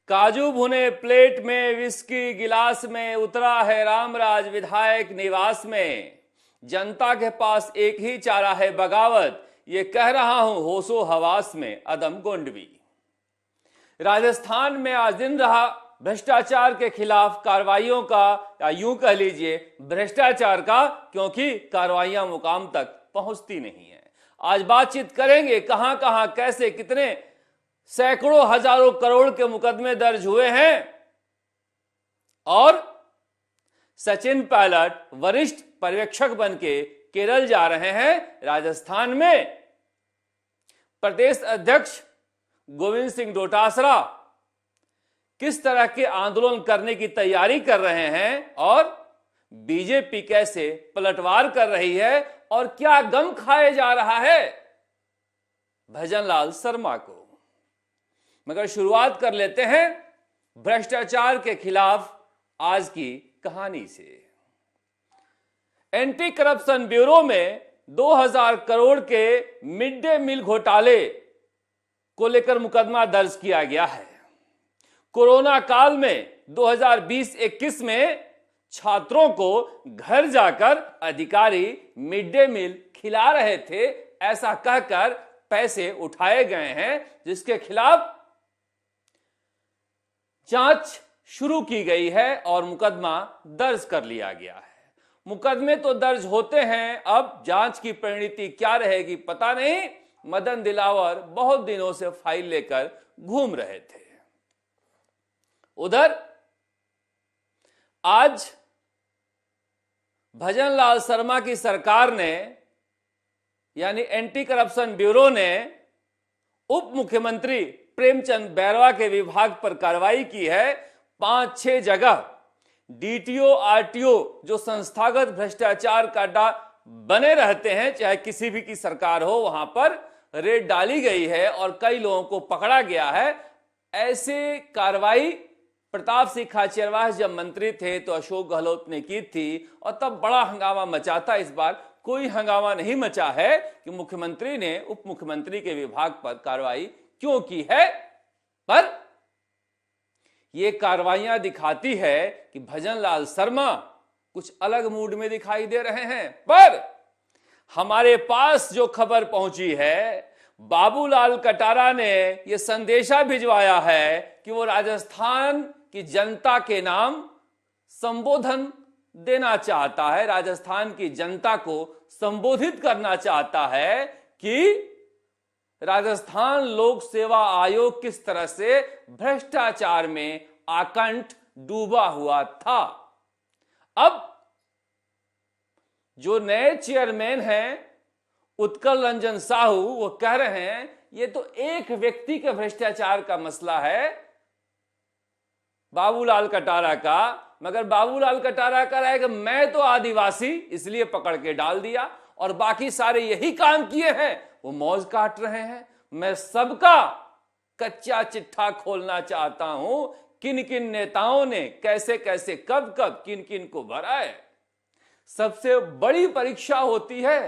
काजू भुने प्लेट में, विस्की गिलास में, उतरा है रामराज विधायक निवास में। जनता के पास एक ही चारा है बगावत, ये कह रहा हूं होशो हवास में अदम गोंडवी। राजस्थान में आज दिन रहा भ्रष्टाचार के खिलाफ कार्रवाइयों का, या यूं कह लीजिए भ्रष्टाचार का, क्योंकि कार्रवाइयां मुकाम तक पहुंचती नहीं है। आज बातचीत करेंगे कहां कहां कैसे कितने सैकड़ों हजारों करोड़ के मुकदमे दर्ज हुए हैं, और सचिन पायलट वरिष्ठ पर्यवेक्षक बनके केरल जा रहे हैं। राजस्थान में प्रदेश अध्यक्ष गोविंद सिंह डोटासरा किस तरह के आंदोलन करने की तैयारी कर रहे हैं, और बीजेपी कैसे पलटवार कर रही है, और क्या गम खाए जा रहा है भजनलाल शर्मा को। मगर शुरुआत कर लेते हैं भ्रष्टाचार के खिलाफ आज की कहानी से। एंटी करप्शन ब्यूरो में 2000 करोड़ के मिड डे मील घोटाले को लेकर मुकदमा दर्ज किया गया है। कोरोना काल में 2020-21 में छात्रों को घर जाकर अधिकारी मिड डे मील खिला रहे थे, ऐसा कहकर पैसे उठाए गए हैं, जिसके खिलाफ जांच शुरू की गई है और मुकदमा दर्ज कर लिया गया है। मुकदमे तो दर्ज होते हैं, अब जांच की परिणति क्या रहेगी पता नहीं। मदन दिलावर बहुत दिनों से फाइल लेकर घूम रहे थे। उधर आज भजनलाल शर्मा की सरकार ने, यानी एंटी करप्शन ब्यूरो ने उप मुख्यमंत्री प्रेमचंद बैरवा के विभाग पर कार्रवाई की है। 5-6 जगह डीटीओ आरटीओ जो संस्थागत भ्रष्टाचार का अड्डा बने रहते हैं, चाहे किसी भी की सरकार हो, वहां पर रेड डाली गई है और कई लोगों को पकड़ा गया है। ऐसे कार्रवाई प्रताप सिंह खाचरियावास जब मंत्री थे तो अशोक गहलोत ने की थी, और तब बड़ा हंगामा मचा था। इस बार कोई हंगामा नहीं मचा है कि मुख्यमंत्री ने उप मुख्यमंत्री के विभाग पर कार्रवाई क्यों की है, पर यह कार्रवाइयां दिखाती है कि भजनलाल शर्मा कुछ अलग मूड में दिखाई दे रहे हैं। पर हमारे पास जो खबर पहुंची है, बाबूलाल कटारा ने यह संदेशा भिजवाया है कि वो राजस्थान की जनता के नाम संबोधन देना चाहता है, राजस्थान की जनता को संबोधित करना चाहता है कि राजस्थान लोक सेवा आयोग किस तरह से भ्रष्टाचार में आकंठ डूबा हुआ था। अब जो नए चेयरमैन हैं उत्कल रंजन साहू, वो कह रहे हैं ये तो एक व्यक्ति के भ्रष्टाचार का मसला है बाबूलाल कटारा का। मगर बाबूलाल कटारा कह रहा है कि मैं तो आदिवासी इसलिए पकड़ के डाल दिया, और बाकी सारे यही काम किए हैं, वो मौज काट रहे हैं। मैं सबका कच्चा चिट्ठा खोलना चाहता हूं, किन किन नेताओं ने कैसे कैसे कब कब किन किन को भरा है। सबसे बड़ी परीक्षा होती है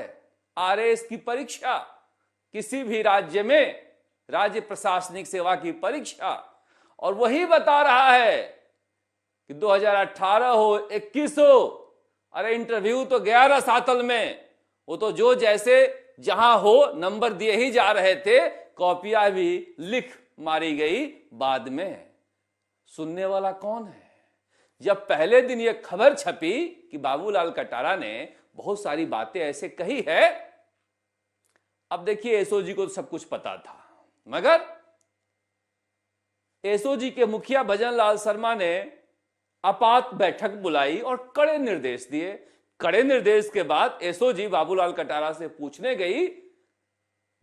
आरएएस की परीक्षा, किसी भी राज्य में राज्य प्रशासनिक सेवा की परीक्षा, और वही बता रहा है कि 2018 हो 21 हो, अरे इंटरव्यू तो 11 सातल में, वो तो जो जैसे जहां हो नंबर दिए ही जा रहे थे, कॉपियां भी लिख मारी गई बाद में। सुनने वाला कौन है? जब पहले दिन यह खबर छपी कि बाबूलाल कटारा ने बहुत सारी बातें ऐसे कही है, अब देखिए एसओजी को तो सब कुछ पता था, मगर एसओजी के मुखिया भजनलाल शर्मा ने आपात बैठक बुलाई और कड़े निर्देश दिए। कड़े निर्देश के बाद एसओजी बाबूलाल कटारा से पूछने गई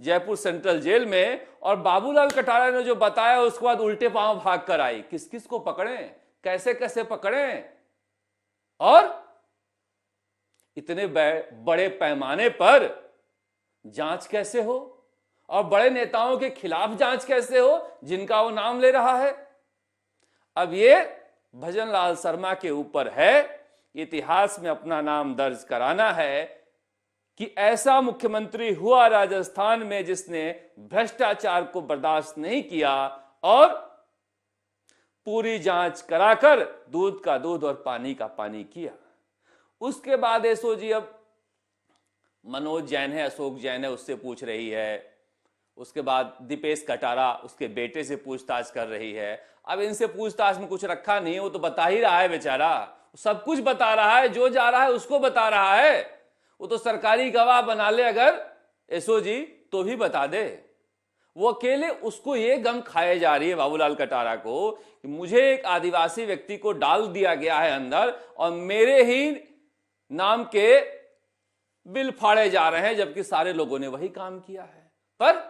जयपुर सेंट्रल जेल में, और बाबूलाल कटारा ने जो बताया उसके बाद उल्टे पांव भाग कर आई। किस किस को पकड़े, कैसे कैसे पकड़े, और इतने बड़े पैमाने पर जांच कैसे हो, और बड़े नेताओं के खिलाफ जांच कैसे हो जिनका वो नाम ले रहा है। अब ये भजनलाल शर्मा के ऊपर है, इतिहास में अपना नाम दर्ज कराना है कि ऐसा मुख्यमंत्री हुआ राजस्थान में जिसने भ्रष्टाचार को बर्दाश्त नहीं किया और पूरी जांच कराकर दूध का दूध और पानी का पानी किया। उसके बाद एसओजी अब मनोज जैन है, अशोक जैन है, उससे पूछ रही है। उसके बाद दीपेश कटारा उसके बेटे से पूछताछ कर रही है। अब इनसे पूछताछ में कुछ रखा नहीं, वो तो बता ही रहा है बेचारा, सब कुछ बता रहा है, जो जा रहा है उसको बता रहा है। वो तो सरकारी गवाह बना ले अगर एसओजी तो भी बता दे। वो अकेले उसको ये गम खाए जा रही है बाबूलाल कटारा को कि मुझे एक आदिवासी व्यक्ति को डाल दिया गया है अंदर और मेरे ही नाम के बिल फाड़े जा रहे हैं, जबकि सारे लोगों ने वही काम किया है। पर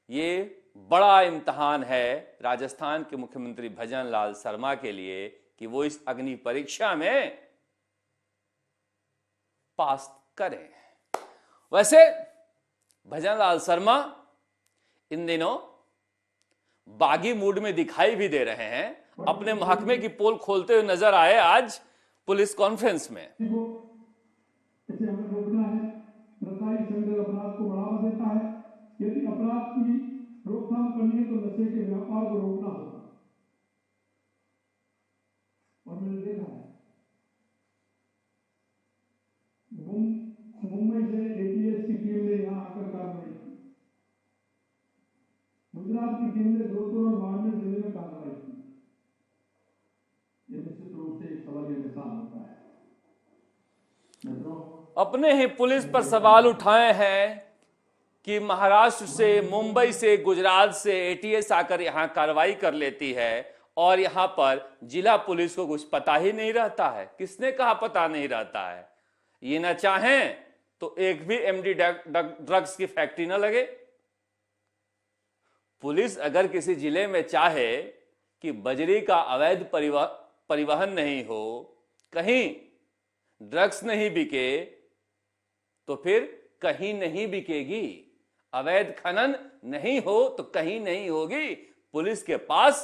ये बड़ा इम्तिहान है राजस्थान के मुख्यमंत्री भजनलाल शर्मा के लिए कि वो इस अग्नि परीक्षा में पास करें। वैसे भजनलाल शर्मा इन दिनों बागी मूड में दिखाई भी दे रहे हैं। अपने महकमे की पोल खोलते हुए नजर आए आज पुलिस कॉन्फ्रेंस में। इसे हमें रोकना है। नशाई संगठित अपराध को बढ़ावा देता है। यदि अपराध की रोकथाम करनी है तो नशे के व्यापार को रोकना होगा। और मैंने देखा है मुंबई से एटीएस की टीम ने यहाँ आकर कार्रवाई की। गुजरात की टीम ने जोधपुर और बाड़मेर जिले में कार्रवाई की। ये निश्चित रूप से एक सवालिया निशान होता है। अपने ही पुलिस पर सवाल उठाए हैं कि महाराष्ट्र से, मुंबई से, गुजरात से एटीएस आकर यहां कार्रवाई कर लेती है और यहां पर जिला पुलिस को कुछ पता ही नहीं रहता है। किसने कहा पता नहीं रहता है? ये ना चाहें तो एक भी एमडी ड्रग्स की फैक्ट्री ना लगे। पुलिस अगर किसी जिले में चाहे कि बजरी का अवैध परिवहन नहीं हो, कहीं ड्रग्स नहीं बिके, तो फिर कहीं नहीं बिकेगी। अवैध खनन नहीं हो तो कहीं नहीं होगी। पुलिस के पास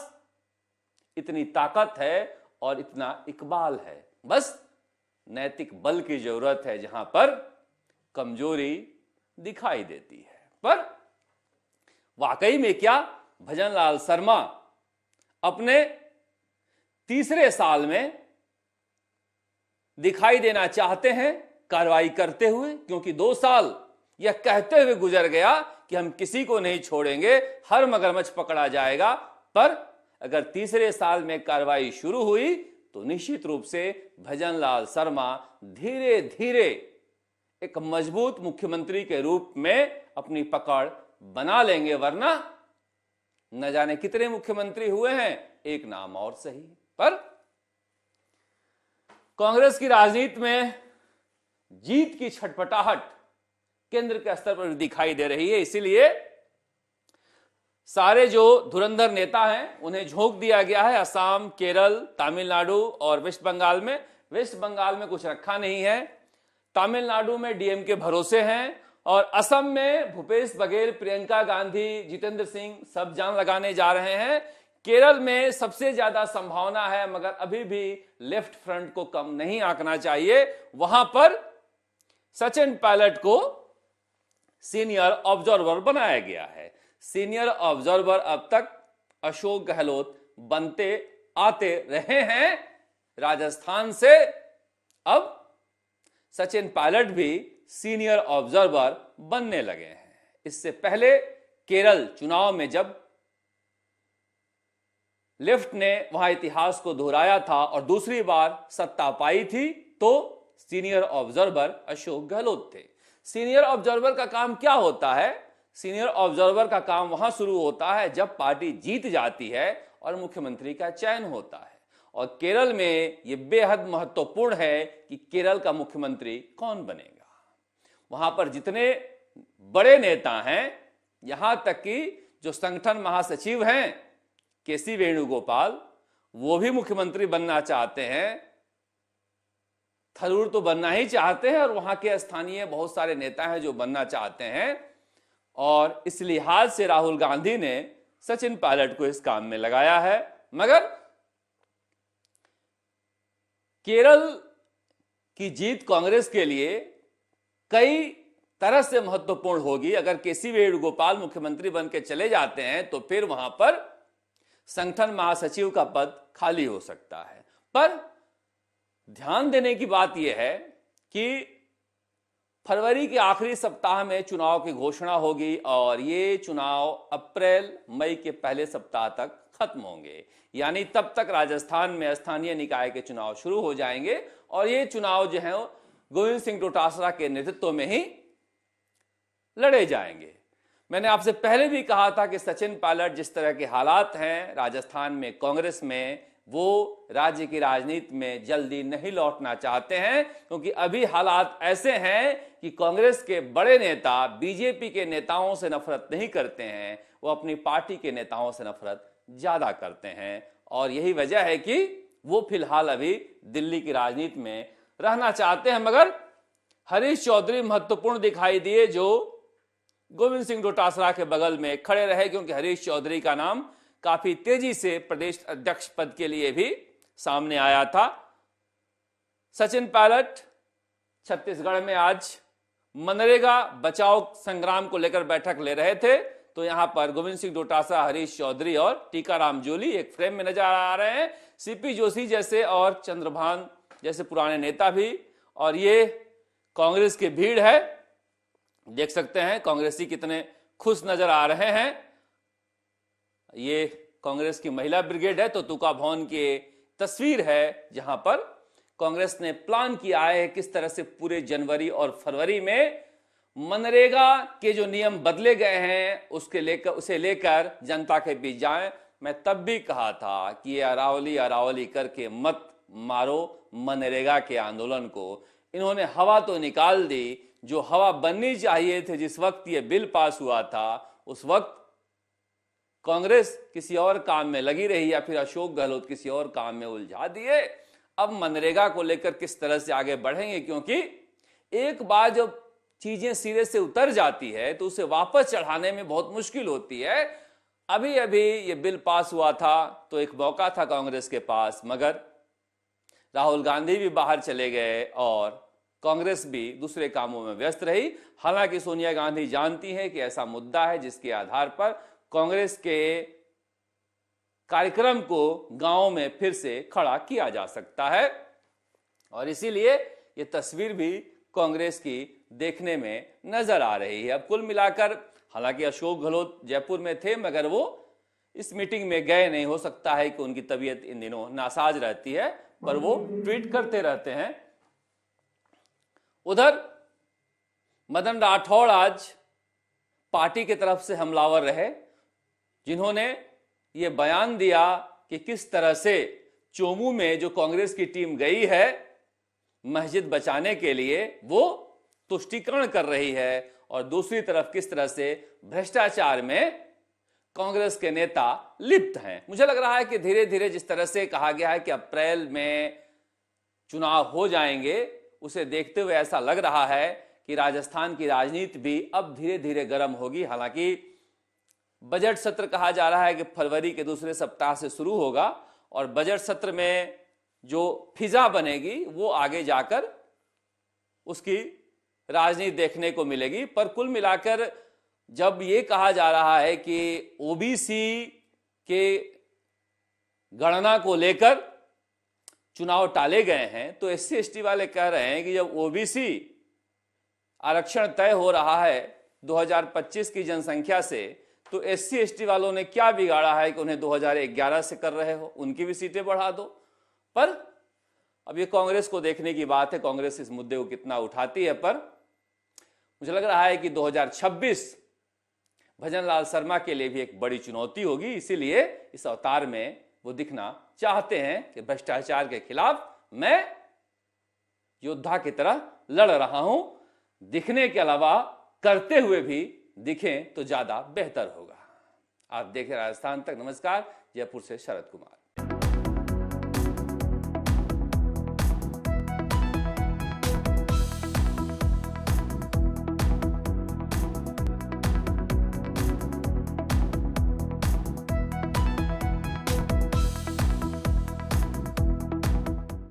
इतनी ताकत है और इतना इकबाल है, बस नैतिक बल की जरूरत है जहां पर कमजोरी दिखाई देती है। पर वाकई में क्या भजनलाल शर्मा अपने तीसरे साल में दिखाई देना चाहते हैं कार्रवाई करते हुए? क्योंकि 2 साल यह कहते हुए गुजर गया कि हम किसी को नहीं छोड़ेंगे, हर मगरमच्छ पकड़ा जाएगा। पर अगर तीसरे साल में कार्रवाई शुरू हुई तो निश्चित रूप से भजनलाल शर्मा धीरे धीरे एक मजबूत मुख्यमंत्री के रूप में अपनी पकड़ बना लेंगे। वरना न जाने कितने मुख्यमंत्री हुए हैं, एक नाम और सही। पर कांग्रेस की राजनीति में जीत की छटपटाहट केंद्र के स्तर पर दिखाई दे रही है। इसीलिए सारे जो धुरंधर नेता हैं उन्हें झोंक दिया गया है असम, केरल, तमिलनाडु और वेस्ट बंगाल में। वेस्ट बंगाल में कुछ रखा नहीं है। तमिलनाडु में डीएम के भरोसे हैं और असम में भूपेश बघेल, प्रियंका गांधी, जितेंद्र सिंह सब जान लगाने जा रहे हैं। केरल में सबसे ज्यादा संभावना है, मगर अभी भी लेफ्ट फ्रंट को कम नहीं आंकना चाहिए। वहां पर सचिन पायलट को सीनियर ऑब्जर्वर बनाया गया है। सीनियर ऑब्जर्वर अब तक अशोक गहलोत बनते आते रहे हैं राजस्थान से। अब सचिन पायलट भी सीनियर ऑब्जर्वर बनने लगे हैं। इससे पहले केरल चुनाव में जब लेफ्ट ने वहां इतिहास को दोहराया था और दूसरी बार सत्ता पाई थी, तो सीनियर ऑब्जर्वर अशोक गहलोत थे। सीनियर ऑब्जर्वर का काम क्या होता है? सीनियर ऑब्जर्वर का काम वहां शुरू होता है जब पार्टी जीत जाती है और मुख्यमंत्री का चयन होता है। और केरल में यह बेहद महत्वपूर्ण है कि केरल का मुख्यमंत्री कौन बनेगा। वहां पर जितने बड़े नेता हैं, यहां तक कि जो संगठन महासचिव हैं केसी वेणुगोपाल, वो भी मुख्यमंत्री बनना चाहते हैं। थरूर तो बनना ही चाहते हैं और वहां के स्थानीय बहुत सारे नेता हैं जो बनना चाहते हैं। और इस लिहाज से राहुल गांधी ने सचिन पायलट को इस काम में लगाया है। मगर केरल की जीत कांग्रेस के लिए कई तरह से महत्वपूर्ण होगी। अगर केसी वेणुगोपाल मुख्यमंत्री बन के चले जाते हैं तो फिर वहां पर संगठन महासचिव का पद खाली हो सकता है। पर ध्यान देने की बात यह है कि फरवरी के आखिरी सप्ताह में चुनाव की घोषणा होगी और ये चुनाव अप्रैल मई के पहले सप्ताह तक खत्म होंगे, यानी तब तक राजस्थान में स्थानीय निकाय के चुनाव शुरू हो जाएंगे और ये चुनाव जो है गोविंद सिंह डोटासरा के नेतृत्व में ही लड़े जाएंगे। मैंने आपसे पहले भी कहा था कि सचिन पायलट जिस तरह के हालात हैं राजस्थान में कांग्रेस में, वो राज्य की राजनीति में जल्दी नहीं लौटना चाहते हैं, क्योंकि अभी हालात ऐसे हैं कि कांग्रेस के बड़े नेता बीजेपी के नेताओं से नफरत नहीं करते हैं, वो अपनी पार्टी के नेताओं से नफरत ज्यादा करते हैं। और यही वजह है कि वो फिलहाल अभी दिल्ली की राजनीति में रहना चाहते हैं। मगर हरीश चौधरी महत्वपूर्ण दिखाई दिए, जो गोविंद सिंह डोटासरा के बगल में खड़े रहे, क्योंकि हरीश चौधरी का नाम काफी तेजी से प्रदेश अध्यक्ष पद के लिए भी सामने आया था। सचिन पायलट छत्तीसगढ़ में आज मनरेगा बचाओ संग्राम को लेकर बैठक ले रहे थे, तो यहां पर गोविंद सिंह डोटासरा, हरीश चौधरी और टीकाराम जूली एक फ्रेम में नजर आ रहे हैं। सीपी जोशी जैसे और चंद्रभान जैसे पुराने नेता भी, और ये कांग्रेस की भीड़ है। देख सकते हैं कांग्रेसी कितने खुश नजर आ रहे हैं। ये कांग्रेस की महिला ब्रिगेड है, तो तुका भवन की तस्वीर है जहां पर कांग्रेस ने प्लान किया है किस तरह से पूरे जनवरी और फरवरी में मनरेगा के जो नियम बदले गए हैं उसे लेकर जनता के बीच जाएं। मैं तब भी कहा था कि ये अरावली करके मत मारो मनरेगा के आंदोलन को। इन्होंने हवा तो निकाल दी, जो हवा बननी चाहिए थी जिस वक्त ये बिल पास हुआ था उस वक्त कांग्रेस किसी और काम में लगी रही या फिर अशोक गहलोत किसी और काम में उलझा दिए। अब मनरेगा को लेकर किस तरह से आगे बढ़ेंगे, क्योंकि एक बार जब चीजें सिरे से उतर जाती है तो उसे वापस चढ़ाने में बहुत मुश्किल होती है। अभी अभी ये बिल पास हुआ था तो एक मौका था कांग्रेस के पास, मगर राहुल गांधी भी बाहर चले गए और कांग्रेस भी दूसरे कामों में व्यस्त रही। हालांकि सोनिया गांधी जानती है कि ऐसा मुद्दा है जिसके आधार पर कांग्रेस के कार्यक्रम को गांव में फिर से खड़ा किया जा सकता है, और इसीलिए ये तस्वीर भी कांग्रेस की देखने में नजर आ रही है। अब कुल मिलाकर हालांकि अशोक गहलोत जयपुर में थे, मगर वो इस मीटिंग में गए नहीं। हो सकता है कि उनकी तबीयत इन दिनों नासाज रहती है, पर वो ट्वीट करते रहते हैं। उधर मदन राठौड़ आज पार्टी की तरफ से हमलावर रहे, जिन्होंने ये बयान दिया कि किस तरह से चोमू में जो कांग्रेस की टीम गई है मस्जिद बचाने के लिए, वो तुष्टीकरण कर रही है, और दूसरी तरफ किस तरह से भ्रष्टाचार में कांग्रेस के नेता लिप्त हैं। मुझे लग रहा है कि धीरे धीरे जिस तरह से कहा गया है कि अप्रैल में चुनाव हो जाएंगे, उसे देखते हुए ऐसा लग रहा है कि राजस्थान की राजनीति भी अब धीरे धीरे गर्म होगी। हालांकि बजट सत्र कहा जा रहा है कि फरवरी के दूसरे सप्ताह से शुरू होगा, और बजट सत्र में जो फिजा बनेगी वो आगे जाकर उसकी राजनीति देखने को मिलेगी। पर कुल मिलाकर जब ये कहा जा रहा है कि ओबीसी के गणना को लेकर चुनाव टाले गए हैं, तो एससी एसटी वाले कह रहे हैं कि जब ओबीसी आरक्षण तय हो रहा है 2025 की जनसंख्या से, तो एससी एसटी वालों ने क्या बिगाड़ा है कि उन्हें 2011 से कर रहे हो, उनकी भी सीटें बढ़ा दो। पर अब ये कांग्रेस को देखने की बात है, कांग्रेस इस मुद्दे को कितना उठाती है। पर मुझे लग रहा है कि 2026 भजनलाल शर्मा के लिए भी एक बड़ी चुनौती होगी, इसीलिए इस अवतार में वो दिखना चाहते हैं कि भ्रष्टाचार के खिलाफ मैं योद्धा की तरह लड़ रहा हूं। दिखने के अलावा करते हुए भी दिखें तो ज्यादा बेहतर होगा। आप देखें राजस्थान तक। नमस्कार, जयपुर से शरद कुमार।